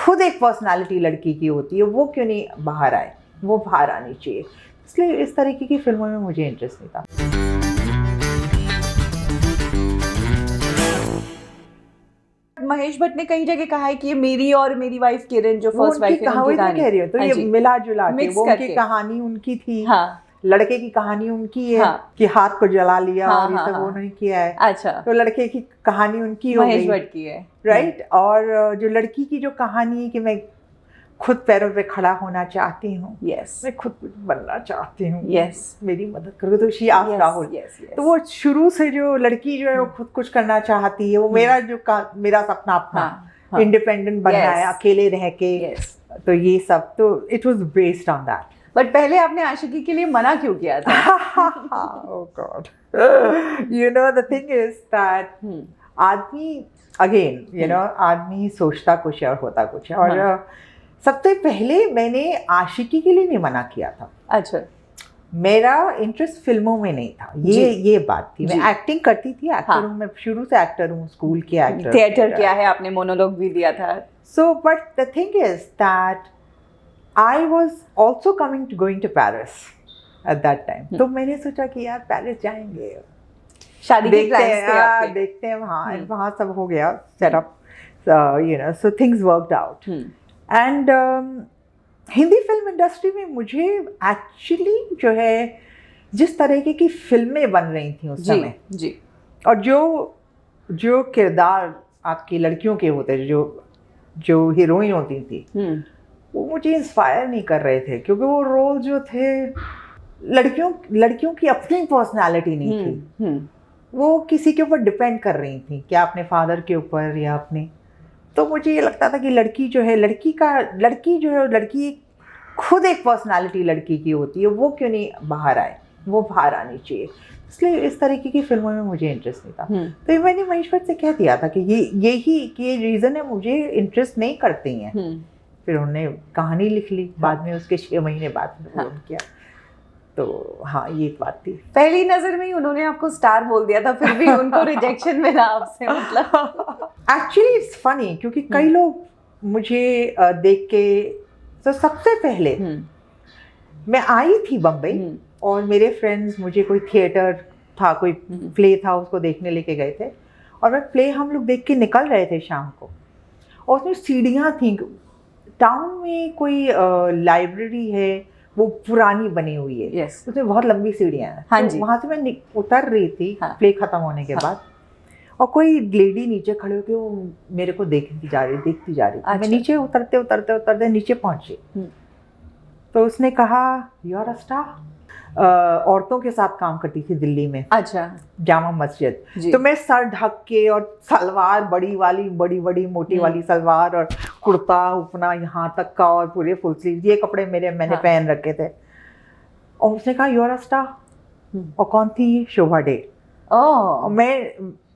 खुद एक पर्सनालिटी लड़की की होती है, वो क्यों नहीं बाहर आए, वो बाहर आनी चाहिए। इसलिए इस तरीके की फिल्मों में मुझे इंटरेस्ट नहीं था। महेश भट्ट ने कई जगह कहा है कि ये मेरी और मेरी वाइफ किरण जो फर्स्ट वाइफ है उनकी कहानी कह रही हो, तो हाँ ये जी, मिला जुला के मिक्स वो उनकी करके। कहानी उनकी थी, हाँ लड़के की कहानी उनकी है हाँ। कि हाथ को जला लिया हाँ, और ये हाँ, सब हाँ। उन्होंने किया है, अच्छा, तो लड़के की कहानी उनकी हो महेश गई, भट्ट की है, राइट। और जो लड़की की जो कहानी है कि मैं खुद पैरों पे खड़ा होना चाहती हूँ, यस मैं खुद कुछ बनना चाहती हूँ, यस मेरी मदद करो, तो शी आस्क्ड राहुल। यस तो वो शुरू से जो लड़की जो है वो खुद कुछ करना चाहती है, वो मेरा मेरा सपना अपना इंडिपेंडेंट बनना है, अकेले रह के, तो ये सब, तो it was based on that. But पहले आपने आशिकी के लिए मना क्यों किया था? Oh God, you know the thing is that आदमी अगेन आदमी सोचता कुछ है और होता कुछ है। और सबसे पहले मैंने आशिकी के लिए नहीं मना किया था। अच्छा, मेरा इंटरेस्ट फिल्मों में नहीं था, ये बात थी। मैं एक्टिंग करती थी, एक्टर हूँ मैं, शुरू से एक्टर हूँ, स्कूल के एक्टर, थिएटर किया है आपने, मोनोलॉग भी दिया था। So but the thing is that I was also going to Paris at that time. तो मैंने सोचा कि यार पेरिस जाएंगे, शादी के प्लान्स थे आपके? देखते हैं वहाँ सब हो गया setup, so things worked out. And Hindi film industry में मुझे एक्चुअली जो है जिस तरीके की फिल्में बन रही थी उस समय जी, और जो किरदार आपकी लड़कियों के होते थे, जो हीरोइन होती थी, वो मुझे इंस्पायर नहीं कर रहे थे, क्योंकि वो रोल जो थे लड़कियों की अपनी पर्सनालिटी नहीं थी, वो किसी के ऊपर डिपेंड कर रही थी, क्या अपने फादर के ऊपर या अपने। तो मुझे ये लगता था कि लड़की खुद एक पर्सनालिटी लड़की की होती है, वो क्यों नहीं बाहर आए, वो बाहर आनी चाहिए। इसलिए इस तरीके की फिल्मों में मुझे इंटरेस्ट नहीं था। तो मैंने महेश भट्ट से कह दिया था कि ये रीज़न है, मुझे इंटरेस्ट नहीं करती हैं। फिर उन्होंने कहानी लिख ली बाद में, उसके 6 महीने बाद फोन किया। तो हाँ, ये एक बात थी। पहली नजर में ही उन्होंने आपको स्टार बोल दिया था, फिर भी उनको रिजेक्शन मिला आपसे, मतलब। एक्चुअली इट्स फनी, क्योंकि कई लोग मुझे देख के, तो सबसे पहले मैं आई थी बम्बई और मेरे फ्रेंड्स, मुझे कोई थिएटर था, कोई प्ले था, उसको देखने लेके गए थे, और मैं प्ले हम लोग देख के निकल रहे थे शाम को, और उसमें सीढ़ियाँ थी। टाउन में कोई लाइब्रेरी है, वो पुरानी बनी हुई है, उसमें बहुत लंबी सीढ़ियाँ हैं। हाँ तो वहाँ से मैं उतर रही थी प्ले खत्म होने के बाद, और कोई लेडी नीचे खड़े होकर वो मेरे को देखती जा रही थी। मैं नीचे उतरते नीचे पहुंची, तो उसने कहा यू आर अ स्टार। औरतों के साथ काम करती थी दिल्ली में, अच्छा, जामा मस्जिद। तो मैं सर ढक के और सलवार बड़ी मोटी वाली सलवार और कुर्ता उपना यहाँ तक का और पूरे फुल स्लीव, ये कपड़े मैंने पहन रखे थे। और उसने कहा यू आर अ स्टार। और कौन थी? शोभा डे।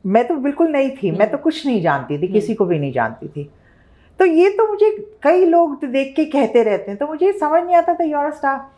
मैं तो बिल्कुल नहीं थी, मैं तो कुछ नहीं जानती थी, किसी को भी नहीं जानती थी। तो ये तो मुझे कई लोग देख के कहते रहते हैं, तो मुझे समझ नहीं आता था यू आर अ स्टार।